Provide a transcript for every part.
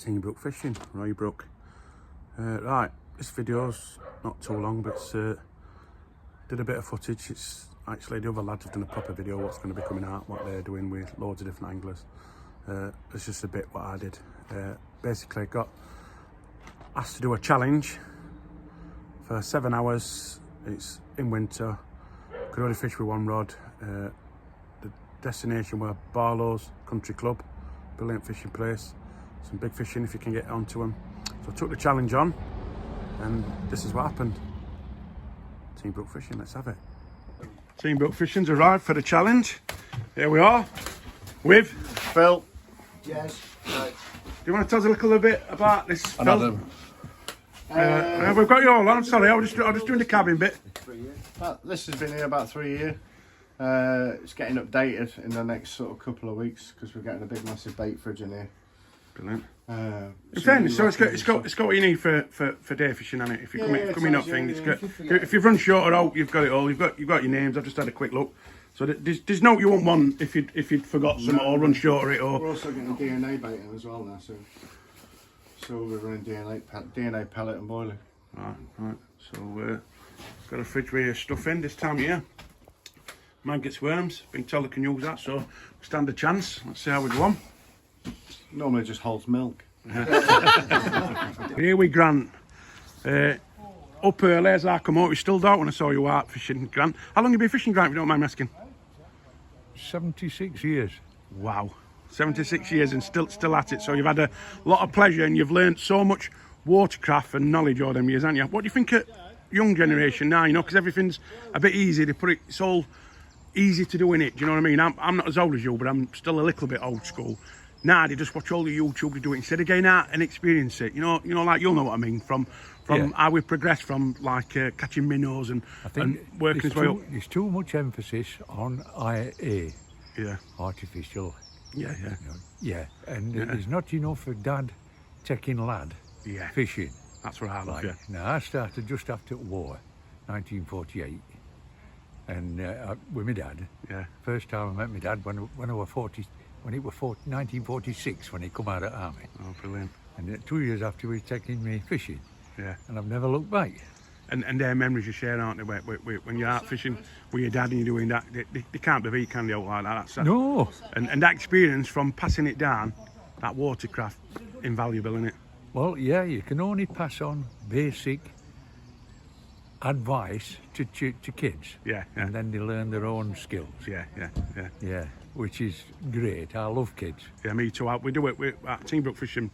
Team Brook Fishing, Roy Brook. Right, this video's not too long, but it's, did a bit of footage. It's actually the other lads have done a proper video what's going to be coming out, what they're doing with loads of different anglers. It's just a bit what I did. Basically got asked to do a challenge for 7 hours. It's in winter, could only fish with one rod. The destination were Barlow's Country Club, brilliant fishing place, some big fishing if you can get onto them. So I took the challenge on, and this is what happened. Team Brook Fishing, let's have it. Team Brook Fishing's arrived for the challenge. Here we are with Phil. Yes. Do you want to tell us a little bit about this, Phil? Adam. We've got you all on. Sorry, I was just doing the cabin bit. This has been here about 3 years. It's getting updated in the next sort of couple of weeks because we're getting a big massive bait fridge in here. Brilliant. In fairness, so it's got what you need for day fishing, hasn't it? If you're coming up things, if you've run short or out, you've got it all. You've got your names. I've just had a quick look. So there's no you won't want if you'd forgot some or run short of it or. We're also getting DNA baiting as well now, so we're running DNA pellet and boiling. Right. So got a fridge with stuff in this time of year. Maggots, worms. Been told I can use that, so stand a chance. Let's see how we go on. Normally just holds milk. Here we Grant. Up early as I come out, we still don't when I saw you out fishing, Grant. How long have you been fishing, Grant, if you don't mind me asking? 76 years. Wow, 76 years and still at it. So you've had a lot of pleasure and you've learned so much watercraft and knowledge all them years, haven't you? What do you think of young generation now, you know, because everything's a bit easy. It's all easy to do in it, do you know what I mean? I'm not as old as you, but I'm still a little bit old school. Now they just watch all the YouTube to do it instead of going out and experience it. You know, like you'll know what I mean from how we've progressed from like catching minnows and working his way up. There's too much emphasis on IA, artificial. Yeah. And there's not enough for Dad taking lad fishing. That's what I love. Yeah. Now I started just after war, 1948, and with my dad. Yeah. First time I met my dad when I was 40. When it was 1946, when he come out of the army. Oh, brilliant. And 2 years after he was taking me fishing. Yeah. And I've never looked back. And their memories you share, aren't they? When you're out fishing with your dad and you're doing that, they can't be beat, can they, out like that? No. And that experience from passing it down, that watercraft, invaluable, isn't it? Well, yeah, you can only pass on basic advice to kids. Yeah. And then they learn their own skills. Yeah. Which is great. I love kids. Yeah, me too. We do it at Team Brook Fishing,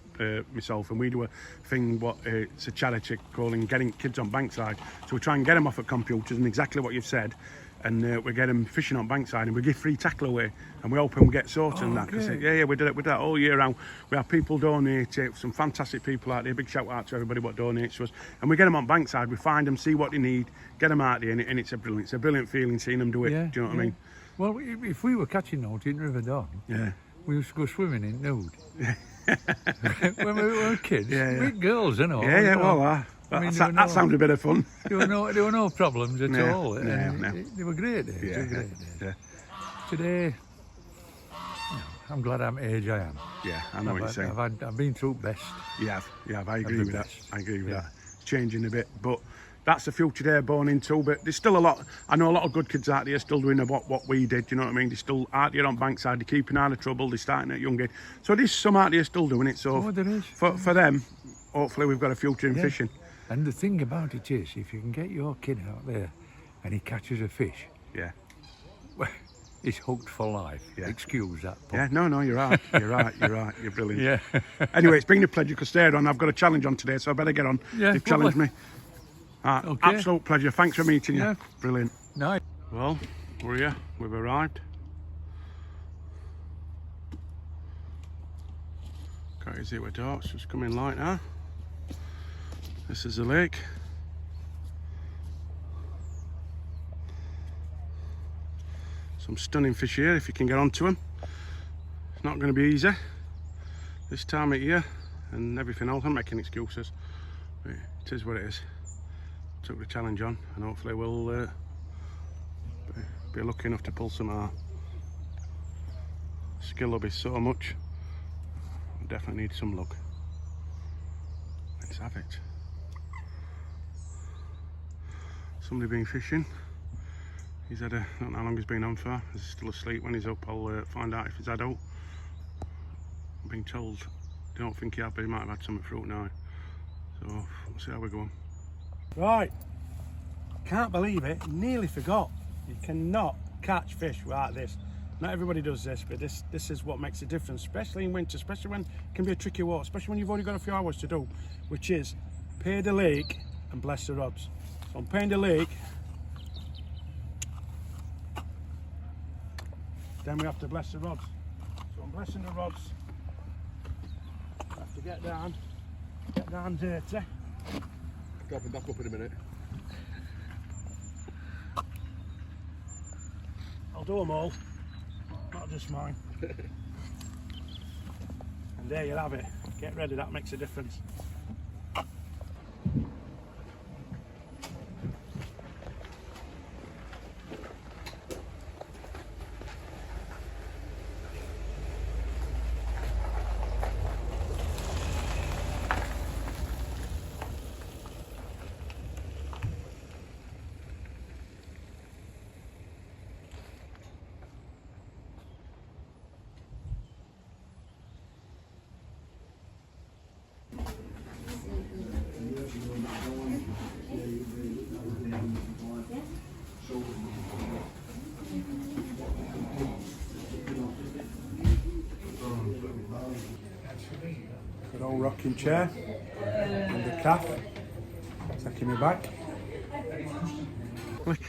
myself, and we do a thing, it's a charity calling Getting Kids on Bankside. So we try and get them off at computers and exactly what you've said, and we get them fishing on Bankside, and we give free tackle away, and we hope we get sorted and that. Yeah, we do that all year round. We have people donate it, some fantastic people out there. Big shout out to everybody what donates to us, and we get them on Bankside. We find them, see what they need, get them out there, and it's a brilliant feeling seeing them do it. Do you know what I mean? Well, if we were catching out in River Don, we used to go swimming in nude. When we were kids, with girls, you know. That sounded a bit of fun. There were no problems at all. They were great days. Yeah. Today, I'm glad I'm age I am. Yeah, I know what you're saying. I've been through best. Yeah, I agree with that. It's changing a bit, but that's the future they're born into. But there's still a lot. I know a lot of good kids out there still doing what we did. You know what I mean? They're still out there on Bankside. They're keeping out of trouble. They're starting at young age. So there's some out there still doing it. So there is. For them, hopefully we've got a future in fishing. And the thing about it is, if you can get your kid out there and he catches a fish, well, he's hooked for life. Excuse that. Yeah, no, you're right. You're brilliant. Yeah. Anyway, it's been a pleasure because they're on. I've got a challenge on today, so I better get on. Yeah, You've challenged me. Okay. Absolute pleasure. Thanks for meeting you. Yeah. Brilliant. Nice. Well, we're here. We've arrived. Got his Ewa Darts just coming light now. This is the lake. Some stunning fish here if you can get onto them. It's not going to be easy this time of year and everything else. I'm making excuses, but it is what it is. Took the challenge on and hopefully we'll be lucky enough to pull some out. Skill will be so much. Definitely need some luck. Let's have it. Somebody been fishing. He's had a, I don't know how long he's been on for. He's still asleep. When he's up, I'll find out if he's had out. I've been told, I don't think he has, but he might have had some at fruit now. So we'll see how we go on. Right, can't believe it, nearly forgot. You cannot catch fish like this. Not everybody does this, but this is what makes a difference, especially in winter, especially when it can be a tricky water, especially when you've only got a few hours to do, which is pay the lake and bless the rods. So I'm paying the lake, then we have to bless the rods. So I'm blessing the rods. I have to get down dirty. Dropping back up in a minute. I'll do them all, not just mine. And there you have it. Get ready, that makes a difference. Good old rocking chair and the calf taking me back. Look.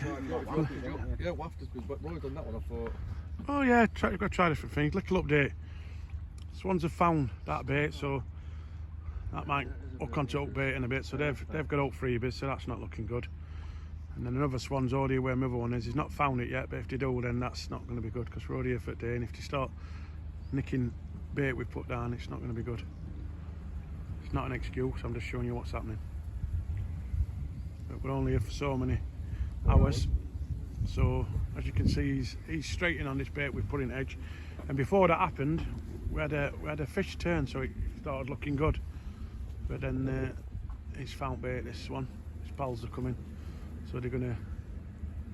Yeah, wafters, but Roy's done that one, I thought. Oh yeah, you've got to try different things. Little update. Swans have found that bait, so that might hook onto hook bait in a bit. So they've got out freebies, so that's not looking good. And then another swan's already where my other one is. He's not found it yet, but if they do, then that's not going to be good because we're already here for a day. And if they start nicking bait we put down, it's not going to be good. It's not an excuse. I'm just showing you what's happening. But we're only here for so many hours. So as you can see, he's straighting on this bait we've put in edge. And before that happened, we had a fish turn, so it started looking good. But then he's found bait, this one. His pals are coming, so they're gonna,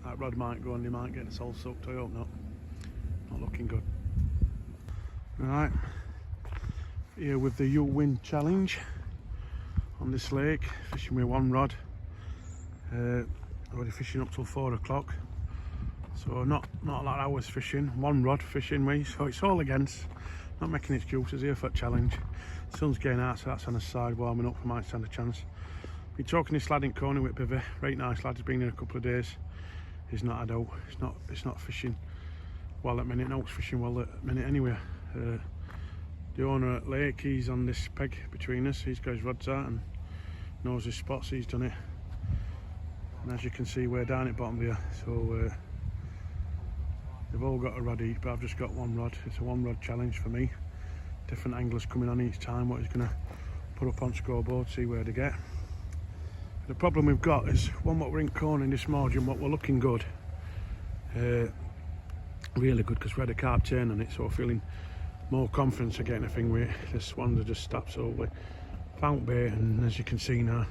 that rod might go and they might get us all soaked. I hope not. Not looking good. Right, here with the You Win challenge on this lake, fishing with one rod. Already fishing up till 4 o'clock, so not a lot of hours fishing, one rod fishing me, so it's all against, not making excuses here for a challenge. Sun's getting out, so that's on the side warming up, we might stand a chance. Been talking this lad in Coney with Bivvy, right nice lad, he's been here a couple of days. He's not had out, it's not fishing well at minute, no it's fishing well at minute anyway. The owner at lake, he's on this peg between us, he's got his rods out and knows his spots, he's done it. And as you can see, we're down at bottom here, so they've all got a rod each, but I've just got one rod. It's a one rod challenge for me. Different anglers coming on each time, what he's going to put up on scoreboard, see where they get. The problem we've got is, one, what we're in Coney this morning, what we're looking good. Really good, because we had a carp turn on it, so we're feeling more confidence of getting a thing with it. The swans are just absolutely found bait, and as you can see now,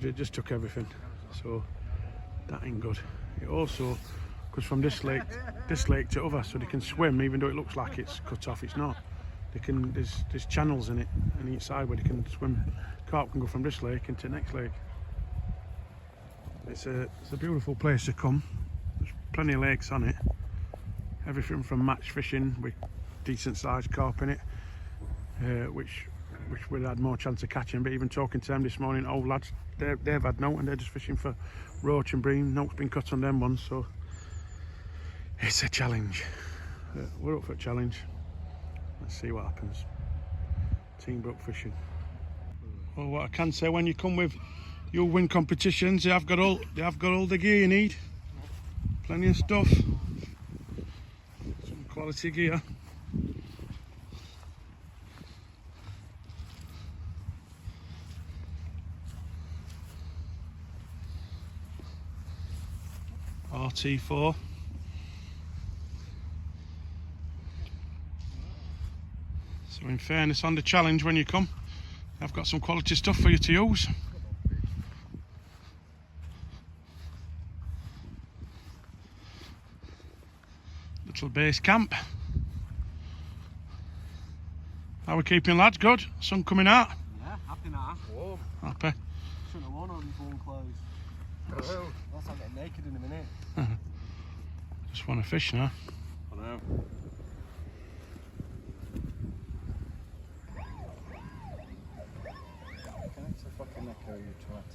it just took everything. So that ain't good. It also goes from this lake to other, so they can swim even though it looks like it's cut off. It's not. They can. There's channels in it on each side where they can swim. Carp can go from this lake into the next lake. It's a beautiful place to come. There's plenty of lakes on it. Everything from match fishing with decent sized carp in it, which we'd had more chance of catching. But even talking to them this morning, old lads, they've had note and they're just fishing for roach and bream. Note's been cut on them ones, so it's a challenge. We're up for a challenge. Let's see what happens. Team Brook Fishing. Well, what I can say, when you come with You Win competitions, they have got all the gear you need. Plenty of stuff. Some quality gear. RT4. So in fairness, on the challenge when you come, I've got some quality stuff for you to use. Little base camp. How are we keeping, lads? Good? Sun coming out? Yeah, happy now. Warm. Happy? Shouldn't have worn all these warm clothes. Hello. Unless I get naked in a minute. Just want to fish now. I know. Connect the fucking neck, you twat.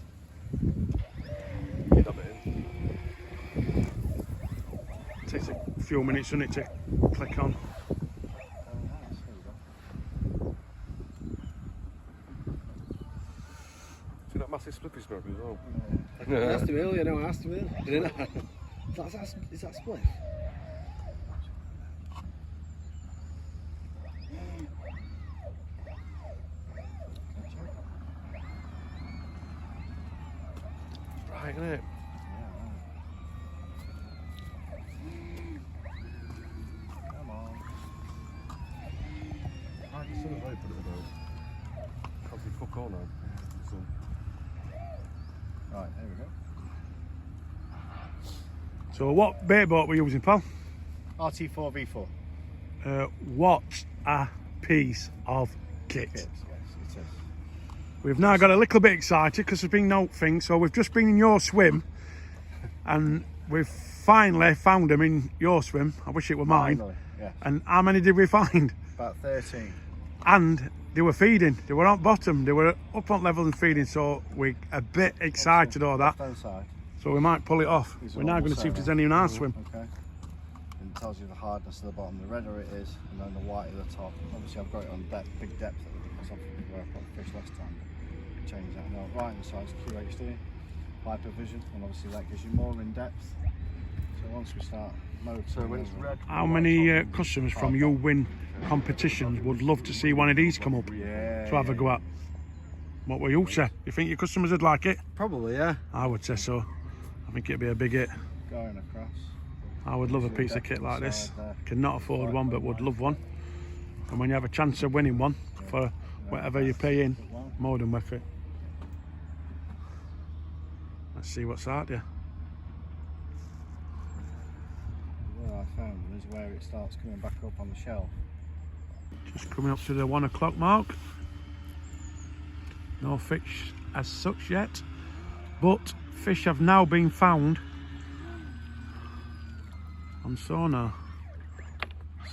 Get that bit in. Takes a few minutes, doesn't it, to click on. Oh, nice. There we go. See that massive spliffy smoke as well? I asked him earlier, no, I asked him earlier. Didn't I? Is that split? Right, isn't it? Come on. Right, the sun is very pretty though. Can't see fuck all now. The sun. Right, there we go. So what bait boat we're using, pal? RT4V4. What a piece of kit. Yes, it is. We've now got a little bit excited because there's been no thing, so we've just been in your swim and we've finally found them in your swim. I wish it were mine. Finally, yeah. And how many did we find? About 13. And they were feeding. They were on bottom. They were up on level and feeding, so we're a bit excited all that. Left-hand side. So we might pull it off. These We're are now all going the to see if same. there's any in our swim. Okay. And it tells you the hardness of the bottom. The redder it is, and then the white at the top. Obviously, I've got it on depth, big depth because of where I put the fish last time. Change that now. Right in the size QHD, Hypervision, and obviously that gives you more in depth. So once we start mode, So when it's red. How many customers from You Win competitions would love to see one of these come up Yeah. to have a go at? What will you say? You think your customers would like it? Probably, yeah. I would say so. I think it'd be a big hit. Going across. I would love a piece of kit like this. Cannot afford one, but would love one. And when you have a chance of winning one for whatever you pay in, more than worth it. Let's see what's out there. Where I found them is where it starts coming back up on the shelf. Just coming up to the 1 o'clock mark. No fish as such yet, but fish have now been found on sonar.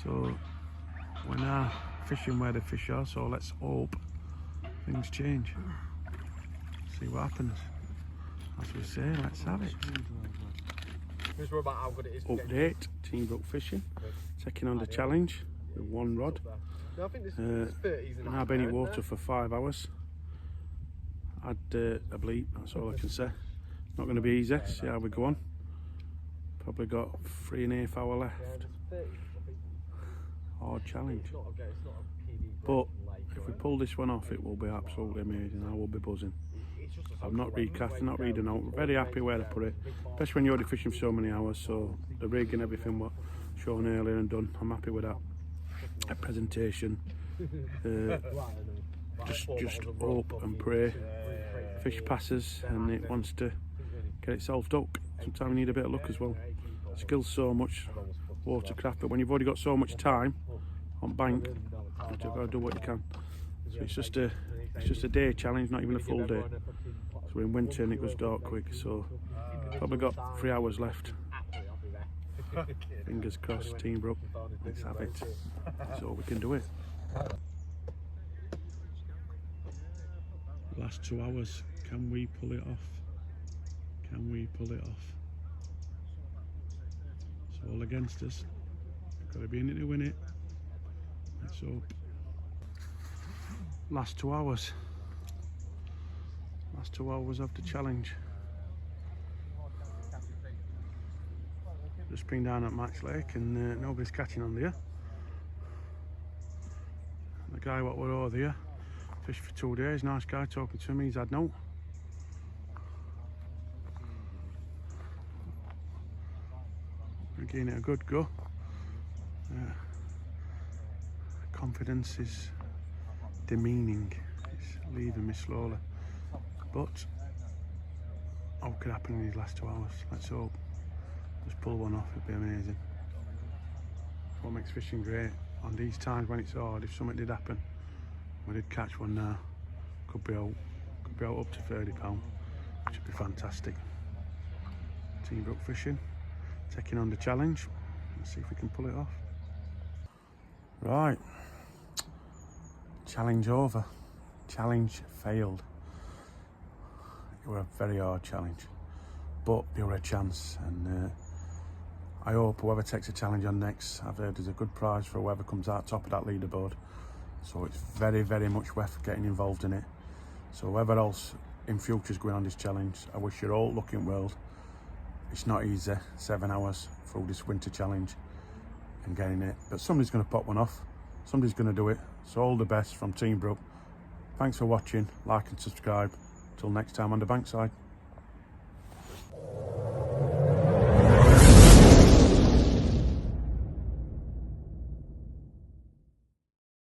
So we're now fishing where the fish are, so let's hope things change. See what happens. As we say, let's have it. Just worry about how good it is. Update, Team Brook Fishing, taking on the challenge with one rod. No, I think there's 30s in I've been in water for 5 hours. Had a bleep, that's all I can say. Not going to be easy, see how we go on. Probably got 3.5 hours left. Hard challenge. But if we pull this one off, it will be absolutely amazing. I will be buzzing. I'm not recasting, not reading out. Very happy where I put it, especially when you're already fishing for so many hours. So the rig and everything was shown earlier and done. I'm happy with that. A presentation. Just hope and pray. Fish passes and it wants to get itself duck. Sometimes you need a bit of luck as well. Skill's so much watercraft, but when you've already got so much time on bank, you've got to do what you can. So it's just a day challenge, not even a full day. So we're in winter and it goes dark quick, so probably got 3 hours left. Fingers crossed, Team Brook, let's have it. So we can do it. Last 2 hours, can we pull it off? Can we pull it off? It's all against us. We've got to be in it to win it. Let's hope. Last 2 hours. Last 2 hours of the challenge. Just been down at Max Lake and nobody's catching on there. The guy what were over there, fished for 2 days, nice guy talking to me, he's had no. Again, a good go. Confidence is demeaning. It's leaving me slowly. But what could happen in these last 2 hours? Let's hope. Just pull one off, it'd be amazing. What makes fishing great on these times when it's hard, if something did happen, we did catch one now, could be out up to £30, which would be fantastic. Team Brook Fishing taking on the challenge. Let's see if we can pull it off. Right, challenge over. Challenge failed. It was a very hard challenge, but there were a chance, and I hope whoever takes a challenge on next, I've heard there's a good prize for whoever comes out top of that leaderboard. So it's very, very much worth getting involved in it. So whoever else in future is going on this challenge, I wish you all luck in world. It's not easy, 7 hours through this winter challenge and getting it. But somebody's going to pop one off. Somebody's going to do it. So all the best from Team Brook. Thanks for watching, like and subscribe. Till next time on the Bankside.